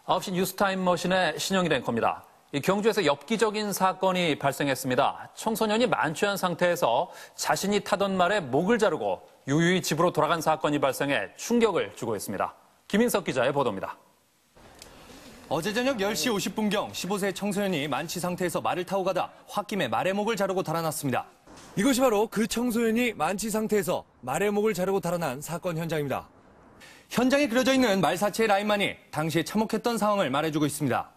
9시 뉴스타임머신의 신영일 앵커입니다. 경주에서 엽기적인 사건이 발생했습니다. 청소년이 만취한 상태에서 자신이 타던 말에 목을 자르고 유유히 집으로 돌아간 사건이 발생해 충격을 주고 있습니다. 김인석 기자의 보도입니다. 어제 저녁 10시 50분경 15세 청소년이 만취 상태에서 말을 타고 가다 홧김에 말의 목을 자르고 달아났습니다. 이것이 바로 그 청소년이 만취 상태에서 말의 목을 자르고 달아난 사건 현장입니다. 현장에 그려져 있는 말사체의 라인만이 당시에 참혹했던 상황을 말해주고 있습니다.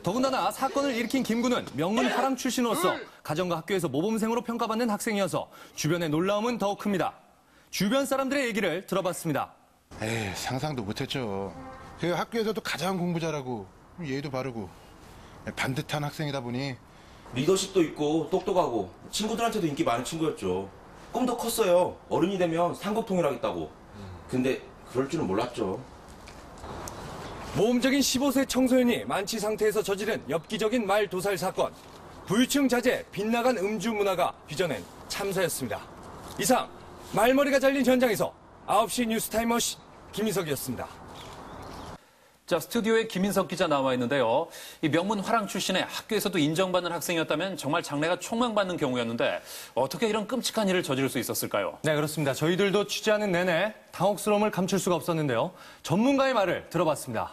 더군다나 사건을 일으킨 김군은 명문 화랑 출신으로서 가정과 학교에서 모범생으로 평가받는 학생이어서 주변의 놀라움은 더욱 큽니다. 주변 사람들의 얘기를 들어봤습니다. 상상도 못했죠. 그 학교에서도 가장 공부 잘하고 예의도 바르고 반듯한 학생이다 보니 리더십도 있고 똑똑하고 친구들한테도 인기 많은 친구였죠. 꿈도 컸어요. 어른이 되면 삼국 통일하겠다고. 근데 그럴 줄은 몰랐죠. 모범적인 15세 청소년이 만취 상태에서 저지른 엽기적인 말 도살 사건. 부유층 자제, 빗나간 음주 문화가 빚어낸 참사였습니다. 이상 말머리가 잘린 현장에서 9시 뉴스타임머신 김인석이었습니다. 자, 스튜디오에 김인석 기자 나와 있는데요. 이 명문 화랑 출신의 학교에서도 인정받는 학생이었다면 정말 장래가 촉망받는 경우였는데 어떻게 이런 끔찍한 일을 저지를 수 있었을까요? 네, 그렇습니다. 저희들도 취재하는 내내 당혹스러움을 감출 수가 없었는데요. 전문가의 말을 들어봤습니다.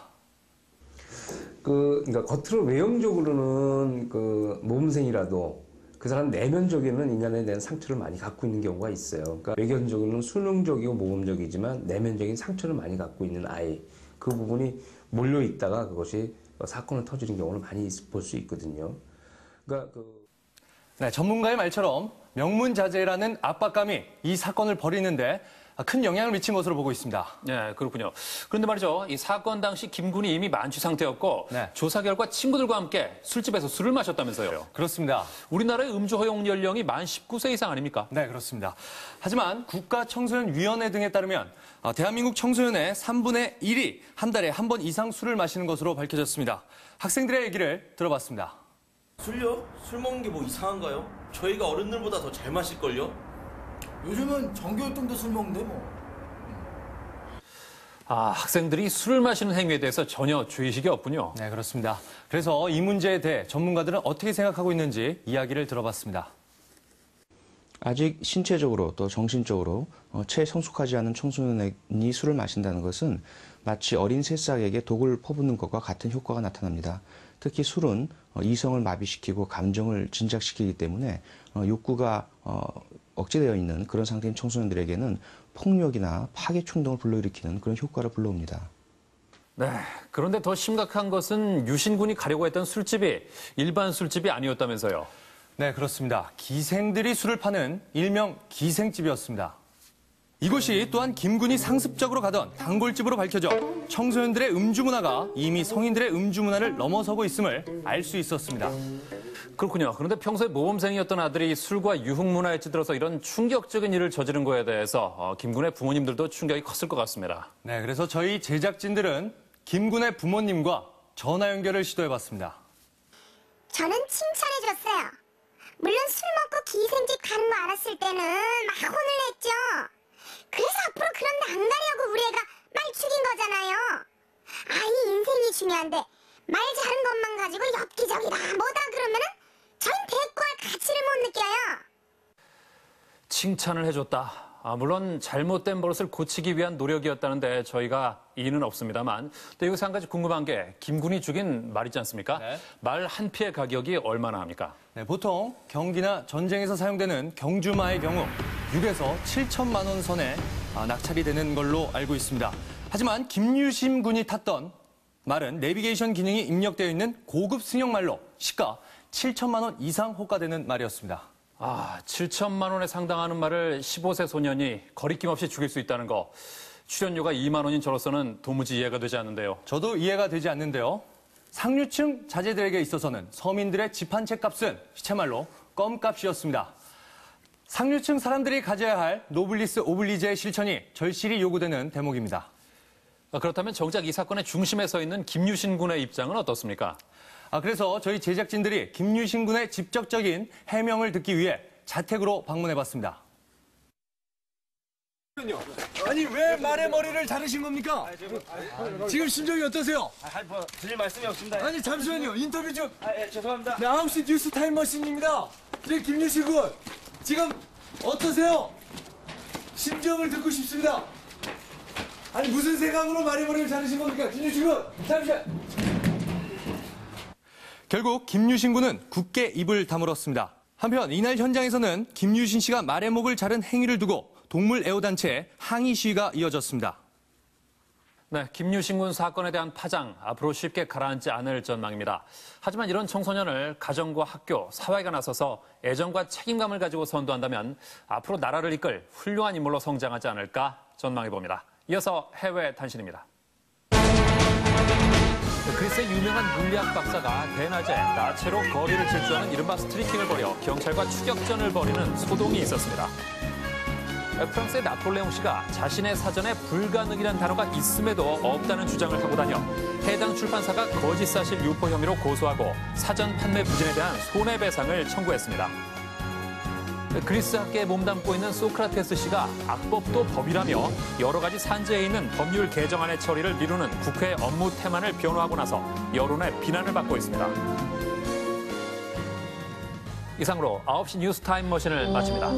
그러니까 겉으로 외형적으로는 모범생이라도 그 사람 내면적에는 인간에 대한 상처를 많이 갖고 있는 경우가 있어요. 그러니까 외견적으로는 수능적이고 모범적이지만 내면적인 상처를 많이 갖고 있는 아이. 그 부분이 몰려 있다가 그것이 사건을 터지는 경우를 많이 볼 수 있거든요. 그러니까 네, 전문가의 말처럼 명문자제라는 압박감이 이 사건을 벌이는데 큰 영향을 미친 것으로 보고 있습니다. 네, 그렇군요. 그런데 말이죠. 이 사건 당시 김군이 이미 만취 상태였고 네. 조사 결과 친구들과 함께 술집에서 술을 마셨다면서요. 그렇습니다. 우리나라의 음주 허용 연령이 만 19세 이상 아닙니까? 네, 그렇습니다. 하지만 국가청소년위원회 등에 따르면 대한민국 청소년의 3분의 1이 한 달에 한 번 이상 술을 마시는 것으로 밝혀졌습니다. 학생들의 얘기를 들어봤습니다. 술요? 술 먹는 게 뭐 이상한가요? 저희가 어른들보다 더 잘 마실걸요? 요즘은 전교활동도 술 먹는데 뭐. 학생들이 술을 마시는 행위에 대해서 전혀 주의식이 없군요. 네, 그렇습니다. 그래서 이 문제에 대해 전문가들은 어떻게 생각하고 있는지 이야기를 들어봤습니다. 아직 신체적으로 또 정신적으로 채성숙하지 않은 청소년이 술을 마신다는 것은 마치 어린 새싹에게 독을 퍼붓는 것과 같은 효과가 나타납니다. 특히 술은 이성을 마비시키고 감정을 진작시키기 때문에 욕구가 억제되어 있는 그런 상태인 청소년들에게는 폭력이나 파괴 충동을 불러일으키는 그런 효과를 불러옵니다. 네, 그런데 더 심각한 것은 유신군이 가려고 했던 술집이 일반 술집이 아니었다면서요. 네, 그렇습니다. 기생들이 술을 파는 일명 기생집이었습니다. 이곳이 또한 김군이 상습적으로 가던 단골집으로 밝혀져 청소년들의 음주 문화가 이미 성인들의 음주 문화를 넘어서고 있음을 알 수 있었습니다. 그렇군요. 그런데 평소에 모범생이었던 아들이 술과 유흥 문화에 찌들어서 이런 충격적인 일을 저지른 거에 대해서 김군의 부모님들도 충격이 컸을 것 같습니다. 네, 그래서 저희 제작진들은 김군의 부모님과 전화 연결을 시도해봤습니다. 저는 칭찬해줬어요. 물론 술 먹고 기생집 가는 거 알았을 때는 막 혼을 냈죠. 그래서 앞으로 그런 데 안 가려고 우리 애가 말 죽인 거잖아요. 아이 인생이 중요한데 말 잘한 것만 가지고 엽기적이다 뭐다 그러면은 저희 대꾸할 가치를 못 느껴요. 칭찬을 해줬다. 물론 잘못된 버릇을 고치기 위한 노력이었다는데 저희가 이의는 없습니다만 또 여기서 한 가지 궁금한 게 김군이 죽인 말 있지 않습니까? 네. 말 한 피의 가격이 얼마나 합니까? 네, 보통 경기나 전쟁에서 사용되는 경주마의 경우 6에서 7천만 원 선에 낙찰이 되는 걸로 알고 있습니다. 하지만 김유심 군이 탔던 말은 내비게이션 기능이 입력되어 있는 고급 승용말로 시가 7천만 원 이상 호가되는 말이었습니다. 7천만 원에 상당하는 말을 15세 소년이 거리낌 없이 죽일 수 있다는 거. 출연료가 2만 원인 저로서는 도무지 이해가 되지 않는데요. 저도 이해가 되지 않는데요. 상류층 자제들에게 있어서는 서민들의 집 한 채 값은 시체말로 껌값이었습니다. 상류층 사람들이 가져야 할 노블리스 오블리제의 실천이 절실히 요구되는 대목입니다. 그렇다면 정작 이 사건의 중심에 서 있는 김유신 군의 입장은 어떻습니까? 그래서 저희 제작진들이 김유신 군의 직접적인 해명을 듣기 위해 자택으로 방문해봤습니다. 아니 왜 말의 머리를 자르신 겁니까? 지금 심정이 어떠세요? 뭐 드릴 말씀이 없습니다. 아니 잠시만요. 인터뷰 좀. 죄송합니다. 네, 9시 뉴스 타임머신입니다. 지금 김유신 군 지금 어떠세요? 심정을 듣고 싶습니다. 아니 무슨 생각으로 말의 머리를 자르신 겁니까? 김유신 군 잠시만. 결국 김유신 군은 굳게 입을 다물었습니다. 한편 이날 현장에서는 김유신 씨가 말의 목을 자른 행위를 두고 동물 애호단체의 항의 시위가 이어졌습니다. 네, 김유신 군 사건에 대한 파장 앞으로 쉽게 가라앉지 않을 전망입니다. 하지만 이런 청소년을 가정과 학교, 사회가 나서서 애정과 책임감을 가지고 선도한다면 앞으로 나라를 이끌 훌륭한 인물로 성장하지 않을까 전망해봅니다. 이어서 해외 단신입니다. 그리스의 유명한 물리학 박사가 대낮에 나체로 거리를 질주하는 이른바 스트리킹을 벌여 경찰과 추격전을 벌이는 소동이 있었습니다. 프랑스의 나폴레옹 씨가 자신의 사전에 불가능이라는 단어가 있음에도 없다는 주장을 하고 다녀 해당 출판사가 거짓 사실 유포 혐의로 고소하고 사전 판매 부진에 대한 손해배상을 청구했습니다. 그리스 학계에 몸담고 있는 소크라테스 씨가 악법도 법이라며 여러 가지 산재해 있는 법률 개정안의 처리를 미루는 국회 업무 태만을 변호하고 나서 여론의 비난을 받고 있습니다. 이상으로 9시 뉴스 타임머신을 마칩니다.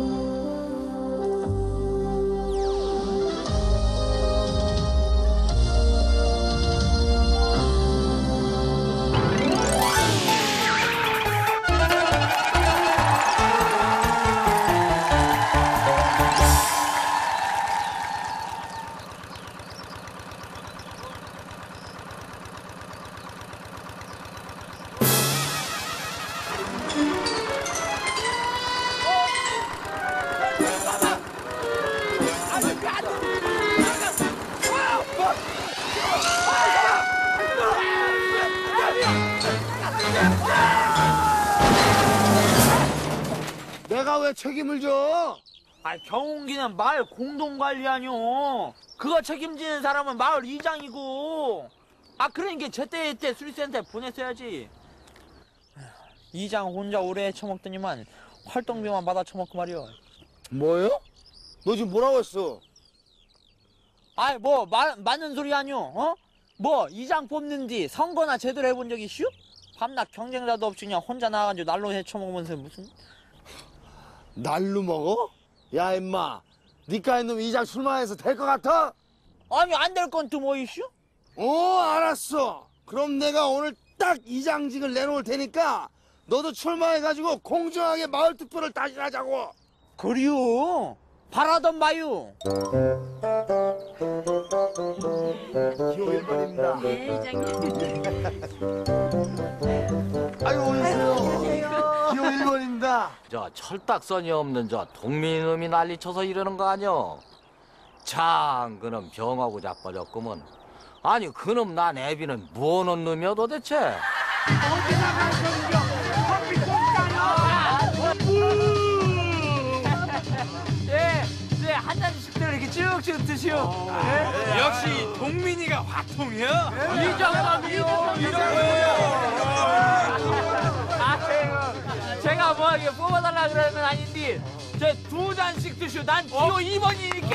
내가 왜 책임을 져? 아, 경운기는 마을 공동관리하뇨. 그거 책임지는 사람은 마을 이장이고. 아, 그러니까 제때 수리센터에 보냈어야지. 이장 혼자 오래 처먹더니만 활동비만 받아 처먹고 말이오. 뭐요? 너 지금 뭐라고 했어? 아이, 뭐 맞는 소리 아뇨? 어? 뭐 이장 뽑는디 선거나 제대로 해본 적 있슈? 밤낮 경쟁자도 없이 그냥 혼자 나가가지고 날로 해 처먹으면서 무슨. 날로 먹어? 야 임마 니까 이놈 이장 출마해서 될 것 같아? 아니 안 될 건 또 뭐 있슈? 알았어. 그럼 내가 오늘 딱 이장직을 내놓을 테니까 너도 출마해가지고 공정하게 마을 투표를 다시 하자고. 그리요. 바라던 마유. 기호 1번입니다. 네, 이장님. 아이고 오세요. 기호 1번입니다. 저 철딱선이 없는 저 동민놈이 난리쳐서 이러는 거 아니여? 참 그놈 병하고 자빠졌구먼. 아니 그놈 난 애비는 뭐하는 놈이야 도대체? 네, 한 잔씩들 이렇게 쭉쭉 드시오. 네? 역시 동민이가 화통이야? 이정남이요. 아이고, 제가 뭐하게 뽑아달라 그러는 건 아닌데 저 2잔씩 드시오. 난 기호 2번이니까.